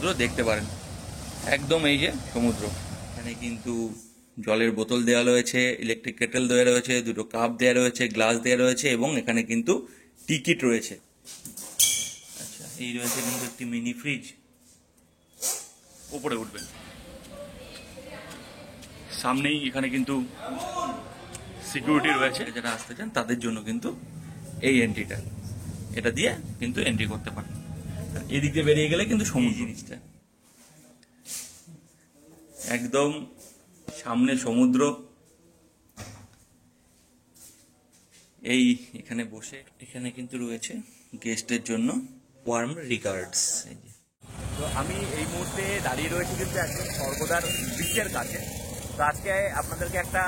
সমুদ্র দেখতে পারেন। একদম এই যে সমুদ্র। এখানে কিন্তু জলের বোতল দেওয়া রয়েছে, ইলেকট্রিক কেটেল দেওয়া রয়েছে, দুটো কাপ দেওয়া রয়েছে, গ্লাস দেওয়া রয়েছে এবং এখানে কিন্তু টিকিট রয়েছে। আচ্ছা, এই রয়েছে কিন্তু একটি মিনি ফ্রিজ। উপরে উঠবেন, সামনেই এখানে কিন্তু সিকিউরিটি রয়েছে। যারা আসতে চান তাদের জন্য কিন্তু এই এন্ট্রিটা, এটা দিয়ে কিন্তু এন্ট্রি করতে পারেন। এদিক দিয়ে বেরিয়ে গেলে কিন্তু সমুদ্র জিনিসটা একদম সামনে সমুদ্র। এই এখানে বসে এখানে কিন্তু রয়েছে গেস্টের জন্য ওয়ার্ম রিগার্ডস। তো আমি এই মুহূর্তে দাঁড়িয়ে রয়েছি কিন্তু একদম সর্বদার বিচের কাছে। তো আজকে আপনাদেরকে একটা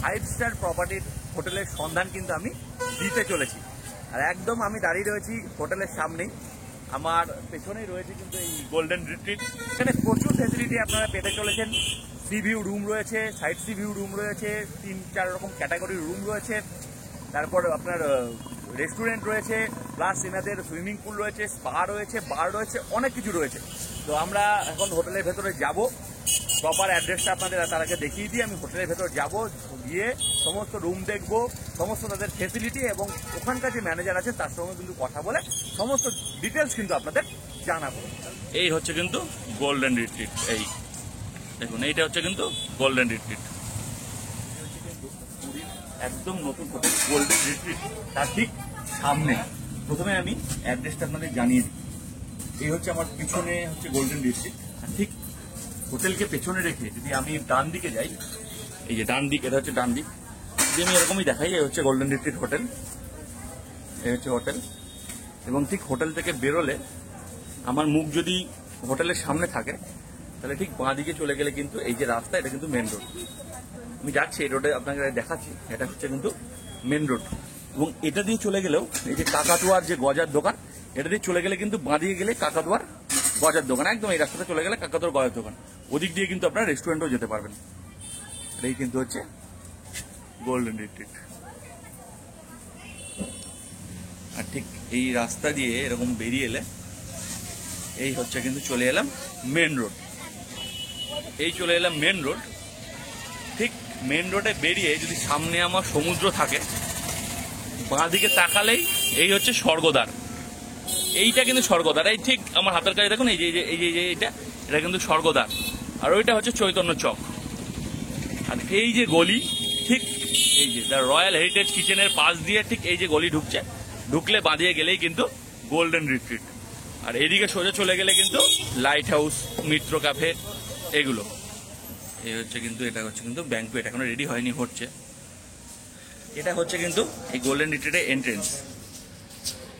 5 স্টার প্রপার্টির হোটেলের সন্ধান কিন্তু আমি দিতে চলেছি। আর একদম আমি দাঁড়িয়ে রয়েছি হোটেলের সামনেই। আমার পেছনেই রয়েছে কিন্তু এই গোল্ডেন রিট্রিট। এখানে প্রচুর ফেসিলিটি আপনারা পেতে চলেছেন। সি ভিউ রুম রয়েছে, সাইড সি ভিউ রুম রয়েছে, 3-4 রকম ক্যাটাগরির রুম রয়েছে। তারপর আপনার রেস্টুরেন্ট রয়েছে, প্লাস এনাদের সুইমিং পুল রয়েছে, স্পা রয়েছে, বার রয়েছে, অনেক কিছু রয়েছে। তো আমরা এখন হোটেলের ভেতরে যাব। প্রপার অ্যাড্রেসটা আপনাদের তার আগে দেখিয়ে দিই। আমি হোটেলের ভেতর যাব, গিয়ে সমস্ত রুম দেখব, সমস্ত তাদের ফেসিলিটি এবং ওখানকার যে ম্যানেজার আছে তার সঙ্গে কিন্তু কথা বলে সমস্ত ডিটেলস কিন্তু আপনাদের জানাবো। এই হচ্ছে কিন্তু গোল্ডেন রিট্রিট। এই দেখুন, এইটা হচ্ছে কিন্তু গোল্ডেন রিট্রিট। একদম নতুন হোটেল গোল্ডেন রিট্রিট, তার ঠিক সামনে। প্রথমে আমি অ্যাড্রেসটা আপনাদের জানিয়ে দিই। এই হচ্ছে আমার পিছনে হচ্ছে গোল্ডেন রিট্রিট। আর ঠিক হোটেলকে পেছনে রেখে যদি আমি ডান দিকে যাই, এই যে ডান দিক, এটা হচ্ছে ডান দিক। যদি আমি এরকমই দেখাই, এই হচ্ছে গোল্ডেন রিট্রিট হোটেল, এই হচ্ছে হোটেল। এবং ঠিক হোটেল থেকে বেরোলে আমার মুখ যদি হোটেলের সামনে থাকে, তাহলে ঠিক বাঁ দিকে চলে গেলে কিন্তু এই যে রাস্তা, এটা কিন্তু মেন রোড। আমি যাচ্ছি এই রোডে, আপনাকে দেখাচ্ছি। এটা হচ্ছে কিন্তু মেন রোড। এবং এটা দিয়ে চলে গেলেও এই যে কাকাতুয়ার যে গজার দোকান, এটা দিয়ে চলে গেলে কিন্তু বাঁ দিকে গেলে কাকাতুয়ার গজার দোকান। একদম এই রাস্তাটা চলে গেলে কাকাতুয়ার গজার দোকান। ওদিক দিয়ে কিন্তু আপনারা রেস্টুরেন্টও যেতে পারবেন। এটাই কিন্তু হচ্ছে গোল্ডেন রিট্রিট। আর ঠিক এই রাস্তা দিয়ে এরকম বেরিয়ে এলে এই হচ্ছে কিন্তু চলে এলাম মেন রোড। এই চলে এলাম মেন রোড। ঠিক মেন রোডে বেরিয়ে যদি সামনে আমার সমুদ্র থাকে, বাঁ দিকে তাকালেই এই হচ্ছে স্বর্গদ্বার। এইটা কিন্তু স্বর্গদ্বার। এই ঠিক আমার হাতের কাছে দেখুন, এই যে এই যে এটা কিন্তু স্বর্গদ্বার। আর ওইটা হচ্ছে চৈতন্য চক। আর এই যে গলি, ঠিক এই যে দ্য রয়্যাল হেরিটেজ কিচেনের পাশ দিয়ে ঠিক এই যে গলি ঢুকছে, ঢুকলে বাঁ দিয়ে গেলেই কিন্তু গোল্ডেন রিট্রিট। আর এদিকে সোজা চলে গেলে কিন্তু লাইট হাউস, মিত্র ক্যাফে, এগুলো। এই হচ্ছে কিন্তু, এটা হচ্ছে কিন্তু ব্যাংকুয়েট, এখনো রেডি হয়নি, হচ্ছে। এটা হচ্ছে কিন্তু এই গোল্ডেন রিট্রিটের এন্ট্রেন্স।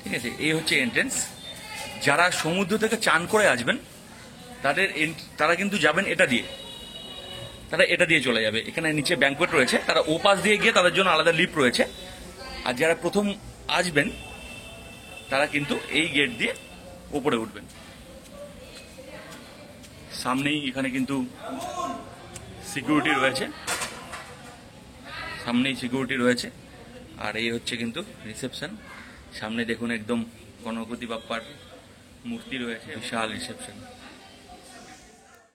ঠিক আছে, এই হচ্ছে এন্ট্রেন্স। যারা সমুদ্র থেকে চান করে আসবেন তারা কিন্তু যাবেন এটা দিয়ে, তারা এটা দিয়ে চলে যাবে। এখানে নিচে ব্যাংকুয়েট রয়েছে, তারা ও পাশ দিয়ে গিয়ে তাদের জন্য আলাদা লিফট রয়েছে। আর যারা প্রথম আসবেন তারা কিন্তু এই গেট দিয়ে উপরে উঠবেন। সামনেই এখানে কিন্তু সিকিউরিটি রয়েছে, সামনেই সিকিউরিটি রয়েছে। আর এই হচ্ছে কিন্তু রিসেপশন। সামনে দেখুন একদম গণপতি বাপ্পার মূর্তি রয়েছে, বিশাল রিসেপশন।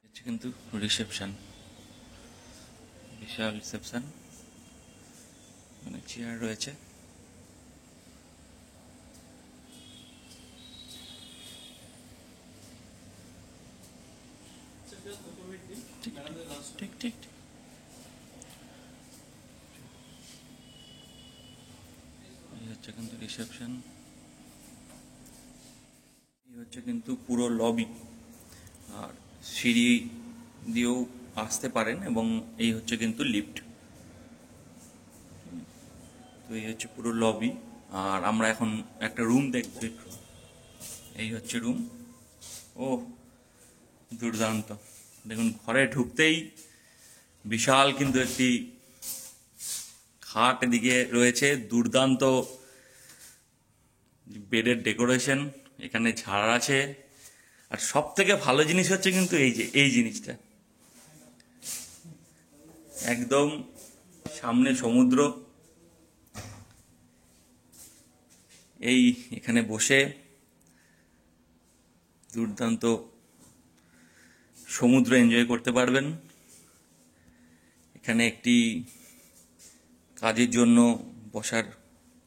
হচ্ছে কিন্তু রিসেপশন, বিশাল রিসেপশন, মানে চেয়ার রয়েছে। ঠিক ঠিক ঠিক। এই হচ্ছে কিন্তু রিসেপশন। এই হচ্ছে কিন্তু পুরো লবি। আর সিঁড়ি দিয়েও আসতে পারেন এবং এই হচ্ছে কিন্তু লিফট। তো এই হচ্ছে পুরো লবি। আর আমরা এখন একটা রুম দেখব। এই হচ্ছে রুম। ও দুর্দান্ত! দেখুন, ঘরে ঢুকতেই বিশাল কিন্তু একটি খাট এদিকে রয়েছে, দুর্দান্ত বেডের ডেকোরেশন, এখানে ঝাড় আছে। আর সব থেকে ভালো জিনিস হচ্ছে কিন্তু এই যে এই জিনিসটা, একদম সামনে সমুদ্র। এই এখানে বসে দুর্দান্ত সমুদ্র এনজয় করতে পারবেন। এখানে একটি কাজের জন্য বসার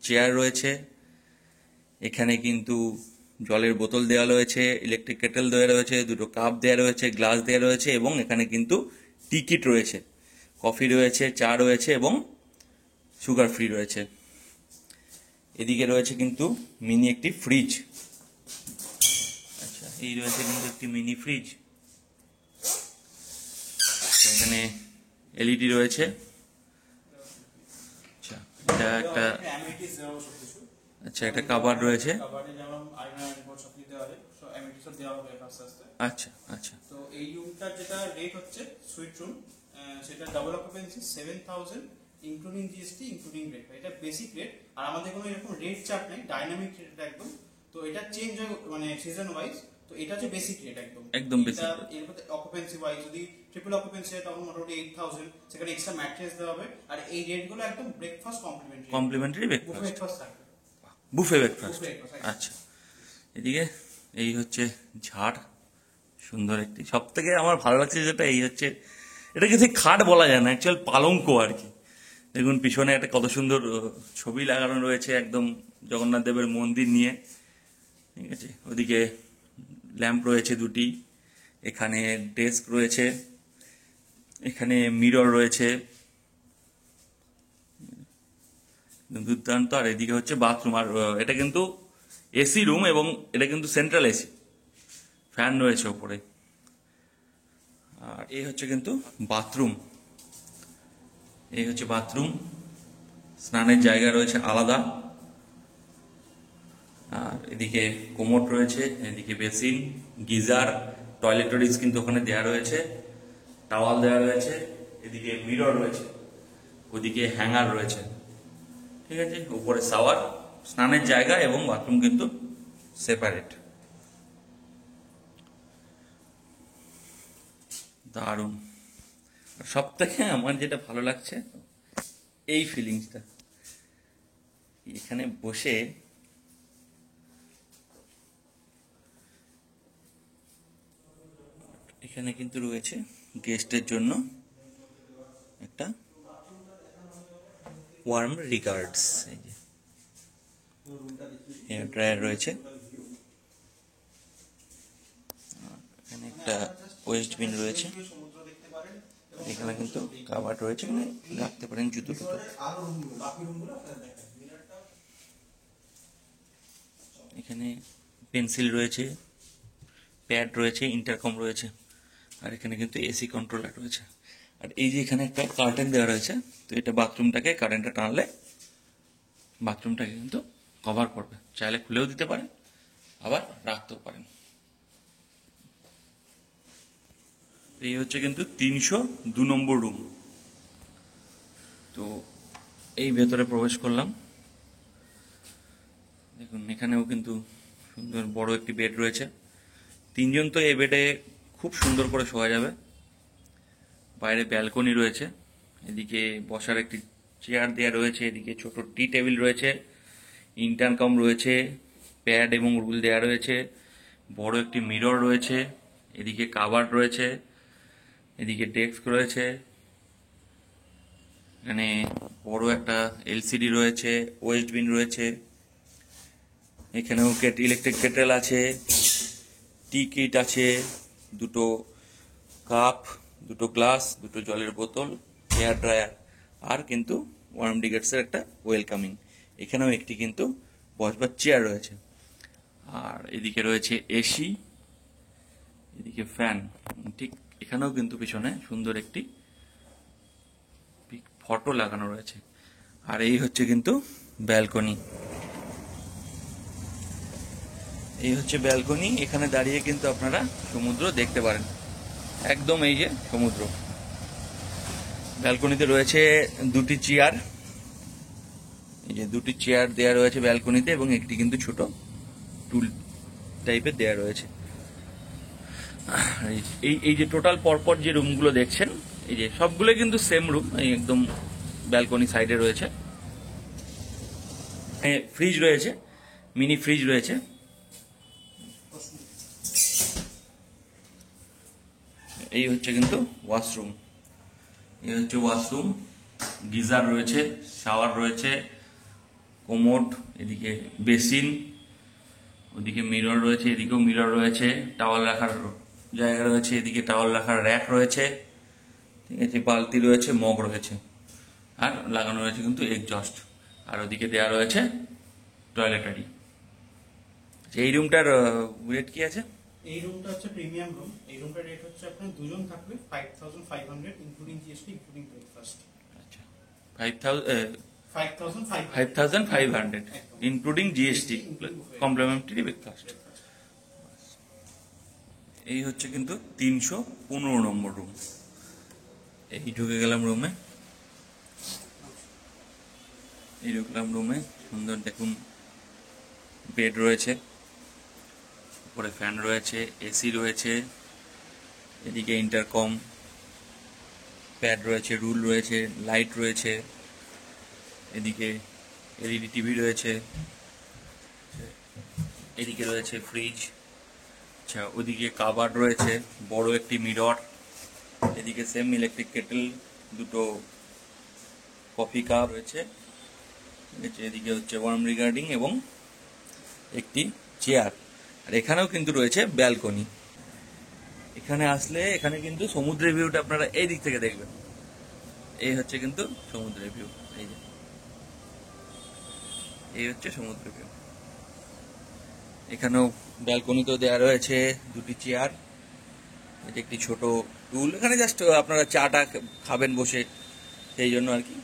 চেয়ার রয়েছে। এখানে কিন্তু জলের বোতল দেওয়া রয়েছে, ইলেকট্রিক কেটেল দেওয়া রয়েছে, দুটো কাপ দেওয়া রয়েছে, গ্লাস দেওয়া রয়েছে এবং এখানে কিন্তু টিকিট রয়েছে, কফি রয়েছে, চা রয়েছে এবং সুগার ফ্রি রয়েছে। এদিকে রয়েছে কিন্তু মিনি একটি ফ্রিজ। আচ্ছা, এই রয়েছে কিন্তু একটি মিনি ফ্রিজ। এখানে এলইডি রয়েছে। আচ্ছা, এটা একটা একটা কাভার রয়েছে। আচ্ছা আচ্ছা, তো এই রুমটার যেটা রেট হচ্ছে সুইট রুম, সেটা double occupancy 7000 including GST including rate. এটা বেসিক রেট, আর আমাদের কোনো এরকম রেট চার্ট নেই, ডাইনামিক রেট একদম। তো এটা চেঞ্জ হয় মানে সিজন ওয়াইজ। তো এটা হচ্ছে বেসিক রেট একদম বেসিক। এর মধ্যে অকুপেন্সি ওয়াইজ যদি ট্রিপল অকুপেন্সি হয় তখন মোটামুটি 8000, সেখানে এক্সট্রা ম্যাট্রেস দেওয়া হবে। আর এই রেটগুলো একদম ব্রেকফাস্ট কমপ্লিমেন্টারি ব্রেকফাস্ট থাকবে, বুফে ব্রেকফাস্ট। আচ্ছা, এদিকে এই হচ্ছে ঝাড়, সুন্দর একটি। সব থেকে আমার ভালো লাগছে যেটা, এই হচ্ছে এটাকে ঠিক খাট বলা যায় না, অ্যাকচুয়াল পালঙ্ক আর কি। দেখুন পিছনে একটা কত সুন্দর ছবি লাগানো রয়েছে, একদম জগন্নাথ দেবের মন্দির নিয়ে, ঠিক আছে। ওদিকে ল্যাম্প রয়েছে দুটি, এখানে ডেস্ক রয়েছে, এখানে মিরর রয়েছে, দুর্দান্ত। আর এদিকে হচ্ছে বাথরুম। আর এটা কিন্তু এসি রুম এবং এটা কিন্তু সেন্ট্রাল এসি, ফ্যান রয়েছে ওপরে। আর এই হচ্ছে কিন্তু বাথরুম, এই হচ্ছে বাথরুম। স্নানের জায়গা রয়েছে আলাদা। আর এদিকে কোমোড রয়েছে, এদিকে বেসিন, গিজার, টয়লেটরিজ কিন্তু ওখানে দেওয়া রয়েছে, টাওয়াল দেওয়া রয়েছে, এদিকে মিরর রয়েছে, ওদিকে হ্যাঙ্গার রয়েছে, ঠিক আছে। উপরে শাওয়ার, স্নানের জায়গা এবং বাথরুম কিন্তু সেপারেট। দারুণ। সব থেকে আমার যেটা ভালো লাগছে এই ফিলিংসটা, এখানে বসে এখানে কিন্তু রয়েছে গেস্টের জন্য একটা ওয়ার্ম রিগার্ডস, এই যে হেয়ার ড্রায়ার রয়েছে, এখানে একটা ওয়েস্ট বিন রয়েছে, এখানে কিন্তু কাভার রয়েছে, এখানে রাখতে পারেন জুতো টুতো। এখানে পেন্সিল রয়েছে, প্যাড রয়েছে, ইন্টারকম রয়েছে, আর এখানে কিন্তু এসি কন্ট্রোলার রয়েছে। আর এই যে এখানে একটা কার্টেন দেওয়া রয়েছে, তো এটা বাথরুমটাকে কারেন্টটা টানলে বাথরুমটাকে কিন্তু কভার করবে, চাইলে খুলেও দিতে পারেন আবার রাখতেও পারেন। এই হচ্ছে কিন্তু 302 নম্বর রুম। তো এই ভেতরে প্রবেশ করলাম, দেখুন এখানেও কিন্তু সুন্দর বড় একটি বেড রয়েছে। 3 জন তো এই বেডে খুব সুন্দর করে শোয়া যাবে। বাইরে ব্যালকনি রয়েছে, এদিকে বসার একটি চেয়ার দেওয়া রয়েছে, এদিকে ছোট টি টেবিল রয়েছে, ইন্টারকম রয়েছে, প্যাড এবং রুল দেওয়া রয়েছে, বড় একটি মিরর রয়েছে, এদিকে কাভার রয়েছে, এদিকে ডেস্ক রয়েছে, এখানে বড় একটা এলসিডি রয়েছে, ওয়েস্ট বিন রয়েছে, এখানেও ইলেকট্রিক কেটেল আছে, টি কিট আছে, দুটো কাপ, দুটো গ্লাস, দুটো জলের বোতল, হেয়ার ড্রায়ার, আর কিন্তু ওয়ার্ম ডিগেটসের একটা ওয়েলকামিং। এখানেও একটি কিন্তু বসবার চেয়ার রয়েছে। আর এদিকে রয়েছে এসি, এদিকে ফ্যান, ঠিক এখানেও কিন্তু পিছনে সুন্দর একটি ফটো লাগানো রয়েছে। আর এই হচ্ছে কিন্তু ব্যালকনি, এই হচ্ছে ব্যালকনি। এখানে দাঁড়িয়ে কিন্তু আপনারা সমুদ্র দেখতে পারেন, একদম এই যে সমুদ্র। ব্যালকনিতে রয়েছে দুটি চেয়ার, এই যে দুটি চেয়ার দেয়া রয়েছে ব্যালকনিতে, এবং একটি কিন্তু ছোট টুল টাইপের দেয়া রয়েছে। এই যে টোটাল পরপর যে রুমগুলো দেখছেন, এই যে সবগুলো কিন্তু সেম রুম, এই একদম ব্যালকনি সাইডে রয়েছে। ফ্রিজ রয়েছে, মিনি ফ্রিজ রয়েছে। এই হচ্ছে কিন্তু ওয়াশরুম, এই হচ্ছে ওয়াশরুম, গিজার রয়েছে, শাওয়ার রয়েছে, কোমোড, এদিকে বেসিন, ওদিকে মিরর রয়েছে, এদিকেও মিরর রয়েছে, টাওয়াল রাখার জায়গা রয়েছে, এদিকে টাওয়াল রাখার র্যাক রয়েছে, ঠিক আছে, বালতি রয়েছে, মগ রয়েছে, আর লাগানো রয়েছে কিন্তু এক্সজস্ট, আর ওদিকে দেওয়া রয়েছে টয়লেটারি। এই রুমটার রেট কি আছে? এই রুমটা হচ্ছে প্রিমিয়াম রুম। এই রুমটার রেট হচ্ছে আপনার দুজন থাকবে 5500 ইনক্লুডিং জিএসটি ইনক্লুডিং ব্রেকফাস্ট। আচ্ছা, 5500 5500 ইনক্লুডিং জিএসটি কমপ্লিমেন্টারি ব্রেকফাস্ট। এই হচ্ছে কিন্তু 315 নম্বর রুম। এই ঢুকে গেলাম রুমে, এই ঢুকলাম রুমে, সুন্দর দেখুন বেড রয়েছে, উপরে ফ্যান রয়েছে, এসি রয়েছে, এদিকে ইন্টারকম, প্যাড রয়েছে, রুল রয়েছে, লাইট রয়েছে, এদিকে এলইডি টিভি রয়েছে, এদিকে রয়েছে ফ্রিজ, আচ্ছা ওদিকে কাবার্ড রয়েছে, বড় একটি মিরর, এদিকে সেম ইলেকট্রিক কেটল, দুটো কফি কাপ রয়েছে, ঠিক আছে, এদিকে হচ্ছে ওয়ার্ম রিগার্ডিং এবং একটি চেয়ার, আর এখানেও কিন্তু রয়েছে ব্যালকনি। এখানে আসলে এখানে কিন্তু সমুদ্রের ভিউটা আপনারা এই দিক থেকে দেখবেন। এই হচ্ছে কিন্তু সমুদ্রের ভিউ, এই যে এই হচ্ছে সমুদ্রের ভিউ। এখানেও ব্যালকনিতেও দেওয়া রয়েছে দুটি চেয়ার, এটা একটি ছোট টুল, এখানে জাস্ট আপনারা চাটা খাবেন বসে, সেই জন্য আর কি।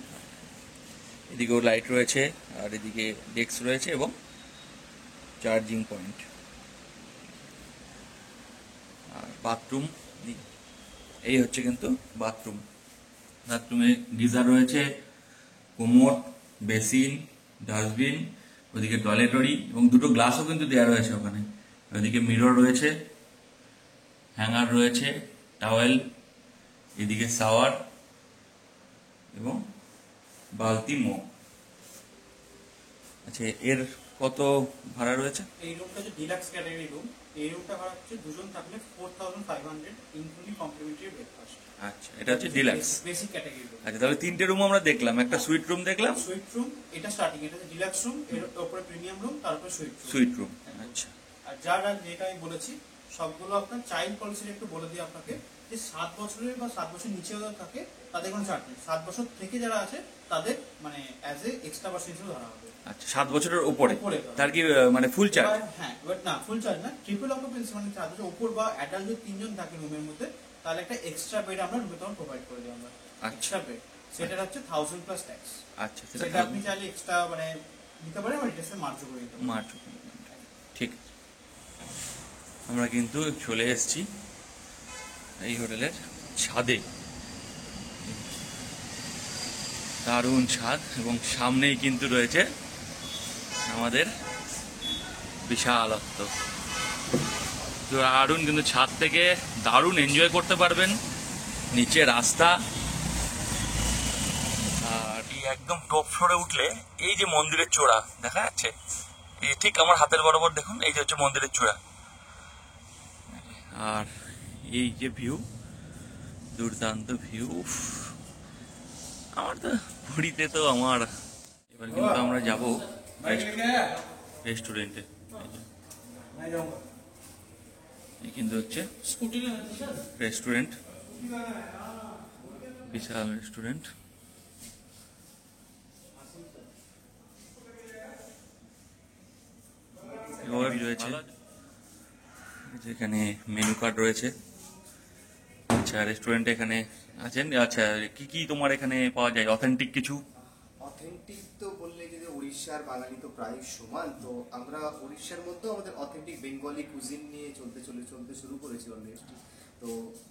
এদিকেও লাইট রয়েছে, আর এদিকে ডেস্ক রয়েছে এবং চার্জিং পয়েন্ট। আর বাথরুম, এই হচ্ছে কিন্তু বাথরুম। বাথরুমে গিজার রয়েছে, কোমোড, বেসিন, ডাস্টবিন, ওদিকে টয়লেটরি এবং দুটো গ্লাসও কিন্তু দেওয়া রয়েছে ওখানে। ওদিকে মিরর রয়েছে, হ্যাঙ্গার রয়েছে, টাওয়েল, এদিকে শাওয়ার এবং বালতি, মগ। আচ্ছা, এর কত ভাড়া রয়েছে? এই রুমটা হচ্ছে ডিলাক্স ক্যাটাগরি রুম। এই রুমটা ভাড়া হচ্ছে দুজন থাকলে 4500 ইনক্লুডিং কমপ্লিমেন্টারি ব্রেকফাস্ট। আচ্ছা, এটা হচ্ছে ডিলাক্স বেসিক ক্যাটাগরি রুম। আচ্ছা, তাহলে তিনটে রুম আমরা দেখলাম, একটা সুইট রুম দেখলাম, সুইট রুম এটা স্টার্টিং, এটা হচ্ছে ডিলাক্স রুম, এর উপরে প্রিমিয়াম রুম, তারপরে সুইট রুম। আচ্ছা, আর যারা যেটা আমি বলেছি সবগুলো আপনার চাইল্ড পলিসির একটু বলে দিই আপনাকে, যে 7 বছরের বা 7 বছর নিচে যারা থাকে তাদের কোনো ছাড় নেই। 7 বছর থেকে যারা আছে তাদের মানে অ্যাজ এ এক্সট্রা পার্সেন্ট হিসেবে ধরা হবে। আচ্ছা, 7 বছরের উপরে উপরে। তার কি মানে ফুল চার্জ? হ্যাঁ, বাট না ফুল চার্জ না, ট্রিপল অকুপেন্সি মানে 4 বছর উপর বা অ্যাডাল্ট যদি 3 জন থাকে রুমের মধ্যে, তাহলে একটা এক্সট্রা বেড আমরা রুমে তখন প্রোভাইড করে দিই আমরা। এক্সট্রা বেড সেটা হচ্ছে 1000 প্লাস ট্যাক্স। আচ্ছা, সেটা আপনি চাইলে এক্সট্রা মানে দিতে পারেন, আর এটা মার্জ করে দিতে পারেন। মার্চ, ঠিক। আমরা কিন্তু চলে এসেছি এই হোটেলের ছাদে। দারুণ ছাদ, এবং সামনেই কিন্তু রয়েছে আমাদের বিশালত্ব। তো দারুণ কিন্তু ছাদ থেকে দারুণ এনজয় করতে পারবেন। নিচে রাস্তা, আর এই একদম টপ ফ্লোরে উঠলে এই যে মন্দিরের চূড়া দেখা যাচ্ছে, এই ঠিক আমার হাতের বরাবর দেখুন, এই যে হচ্ছে মন্দিরের চূড়া। আর এই যে ভিউ, দুর্দান্ত ভিউ। আমার তো পুরীতে তো আমার এবার কিন্তু আমরা যাব রেস্টুরেন্টে। এই কিন্তু হচ্ছে রেস্টুরেন্ট, বিশাল রেস্টুরেন্ট। রয়েছে এখানে মেনু কার্ড রয়েছে। আচ্ছা, রেস্টুরেন্টে এখানে আছেন। আচ্ছা, কি কি তোমার এখানে পাওয়া যায় অথেন্টিক কিছু? অথেন্টিক তো বললে যদি উড়িষ্যার বাঙালি তো প্রায় সমান, তো আমরা উড়িষ্যার মধ্যেও আমাদের অথেন্টিক বেঙ্গলি কুজিন নিয়ে চলতে শুরু করেছি অলরেডি। তো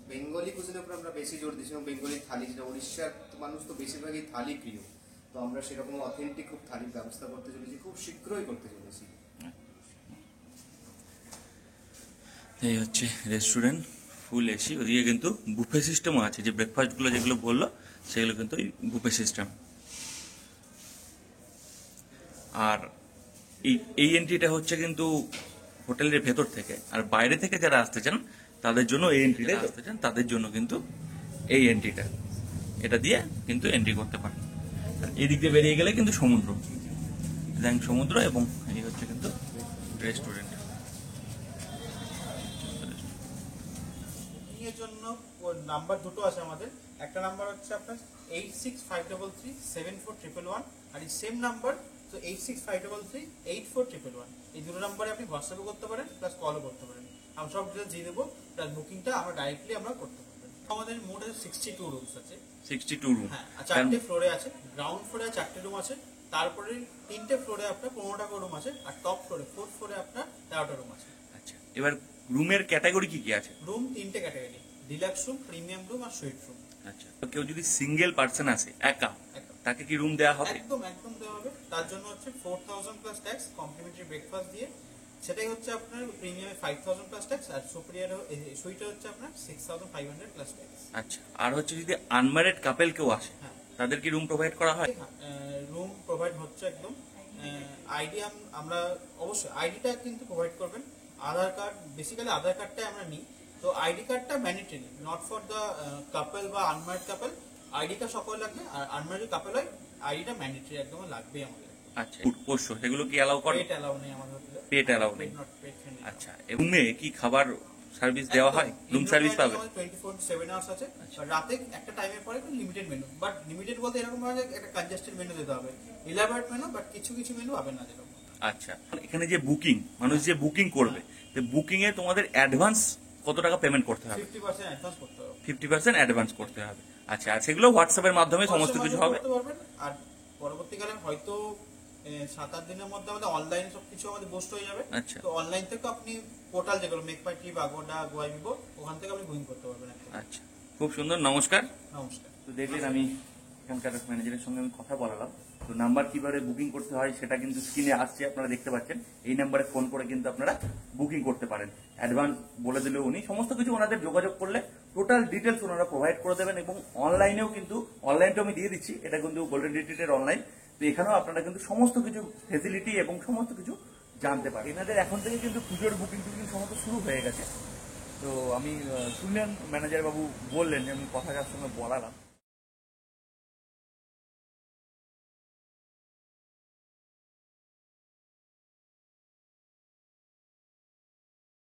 বেঙ্গলি কুজিনের উপর আমরা বেশি জোর দিচ্ছি, এবং বেঙ্গলি থালি, যেটা উড়িষ্যার মানুষ তো বেশিরভাগই থালি প্রিয়, তো আমরা সেরকম অথেন্টিক খুব থালির ব্যবস্থা করতে চলেছি, খুব শীঘ্রই করতে চলেছি। এই হচ্ছে রেস্টুরেন্ট, ফুল এসি। ওদিকে কিন্তু বুফে সিস্টেমও আছে, যে ব্রেকফাস্টগুলো যেগুলো বললো সেগুলো কিন্তু বুফে সিস্টেম। আর এই এন্ট্রিটা হচ্ছে কিন্তু হোটেলের ভেতর থেকে, আর বাইরে থেকে যারা আসতে চান তাদের জন্য এই এন্ট্রিটা আসতে চান তাদের জন্য কিন্তু এই এন্ট্রিটা, এটা দিয়ে কিন্তু এন্ট্রি করতে পারেন। আর এদিক দিয়ে বেরিয়ে গেলে কিন্তু সমুদ্র, দেখেন সমুদ্র, এবং এই হচ্ছে কিন্তু রেস্টুরেন্ট। বুকিং এর জন্য নাম্বার দুটো আছে আমাদের। একটা নাম্বার হচ্ছে আপনার 8653374111, আর এই সেম নাম্বার তো 8653384111। এই দুটো নাম্বারে আপনি হোয়াটসঅ্যাপও করতে পারেন প্লাস কলও করতে পারেন। আমি সব ডিটেলস দিয়ে দেবো, প্লাস বুকিংটা আমরা ডাইরেক্টলি আমরা করতে পারবেন। আমাদের মোট 62 রুমস আছে। 62 রুম। হ্যাঁ, আর 4টে ফ্লোরে আছে। গ্রাউন্ড ফ্লোরে 4টে রুম আছে, তারপরে 3টে ফ্লোরে আপনার 15টা করে রুম আছে, আর টপ ফ্লোরে 4th ফ্লোরে আপনার 13টা রুম আছে। আচ্ছা, এবার রুমের ক্যাটাগরি কি কি আছে? রুম 3টে category, deluxe room, premium room আর সুইট রুম। আচ্ছা, তো কেউ যদি সিঙ্গেল পার্সন আসে, একা, একদম তাকে কি রুম দেওয়া হবে? একদম একদম দেওয়া হবে। তার জন্য হচ্ছে 4000 প্লাস ট্যাক্স, কমপ্লিমেন্টারি ব্রেকফাস্ট দিয়ে, সেটাই হচ্ছে আপনার প্রিমিয়ামে 5000 প্লাস ট্যাক্স, আর সুপিরিয়র সুইটে হচ্ছে আপনার 6500 প্লাস ট্যাক্স। আচ্ছা, আর হচ্ছে যদি আনম্যারিড কাপেল কেউ আসে, হ্যাঁ, তাদের কি রুম প্রোভাইড করা হয়? রুম প্রোভাইড হচ্ছে একদম। আইডি আমরা অবশ্যই আইডিটা কিন্তু প্রোভাইড করবেন। আধার কার্ড, বেসিক্যালি আধার কার্ডটাই আমরা নিই, তো আইডি কার্ডটা ম্যান্ডেটরি, নট ফর দ্য কাপল বা আনম্যারিড কাপল। আইডিটা সকল লাগবে, আর আনম্যারিড কাপল হয় আইডিটা ম্যান্ডেটরি একদম লাগবেই আমাদের। আচ্ছা, পোষ্য সেগুলো কি অ্যালাউ করে? পেট অ্যালাউ নেই আমাদের হোটেলে। পেট অ্যালাউ নেই। Not pet friendly. আচ্ছা, রুমে কি খাবার সার্ভিস দেওয়া হয়? রুম সার্ভিস পাবে? 24/7 আওয়ার্স আছে। আচ্ছা। আর রাতে একটা টাইমের পরে লিমিটেড মেনু, বাট লিমিটেড বলতে এরকম হয় যে একটা কনজেস্টেড মেনু দিতে হবে, ইলাবোরেট মেনু, বাট কিছু কিছু মেনু পাবেন না যেরকম। আচ্ছা, এখানে যে বুকিং, মানুষ যে বুকিং করবে, তো বুকিং এ তোমাদের অ্যাডভান্স কত টাকা পেমেন্ট করতে হবে? 50% অ্যাডভান্স করতে হবে। 50% অ্যাডভান্স করতে হবে। আচ্ছা, আর সেগুলো হোয়াটসঅ্যাপের মাধ্যমে সমস্ত কিছু হবে? করতে পারবেন। আর পরবর্তীকালে হয়তো 7-8 দিনের মধ্যে আমাদের অনলাইন সবকিছু আমাদের বুস্ট হয়ে যাবে। আচ্ছা। তো অনলাইন থেকে আপনি পোর্টাল যেগুলো মেক মাই ট্রিপ, আগোডা, গোয়া ভিভো, ওখান থেকে আপনি বুকিং করতে পারবেন একদম। আচ্ছা, খুব সুন্দর। নমস্কার। নমস্কার। তো দেখলেন, আমি এখানকার ম্যানেজারের সঙ্গে আমি কথা বলালাম। তো নাম্বার কিভাবে বুকিং করতে হয় সেটা কিন্তু স্ক্রিনে আসছে, আপনারা দেখতে পাচ্ছেন। এই নাম্বারে ফোন করে কিন্তু আপনারা বুকিং করতে পারেন। অ্যাডভান্স বলে দিলেও উনি সমস্ত কিছু ওনাদের যোগাযোগ করলে টোটাল ডিটেলস ওনারা প্রোভাইড করে দেবেন। এবং অনলাইনেও কিন্তু, অনলাইনটাও আমি দিয়ে দিচ্ছি, এটা কিন্তু গোল্ডেন রিট্রিটের অনলাইন। তো এখানেও আপনারা কিন্তু সমস্ত কিছু ফেসিলিটি এবং সমস্ত কিছু জানতে পারেন। এনাদের এখন থেকে কিন্তু পুজোর বুকিং টুকিং সমস্ত শুরু হয়ে গেছে। তো আমি শুনলেন ম্যানেজার বাবু বললেন যে আমি কথা যার সঙ্গে বলালাম।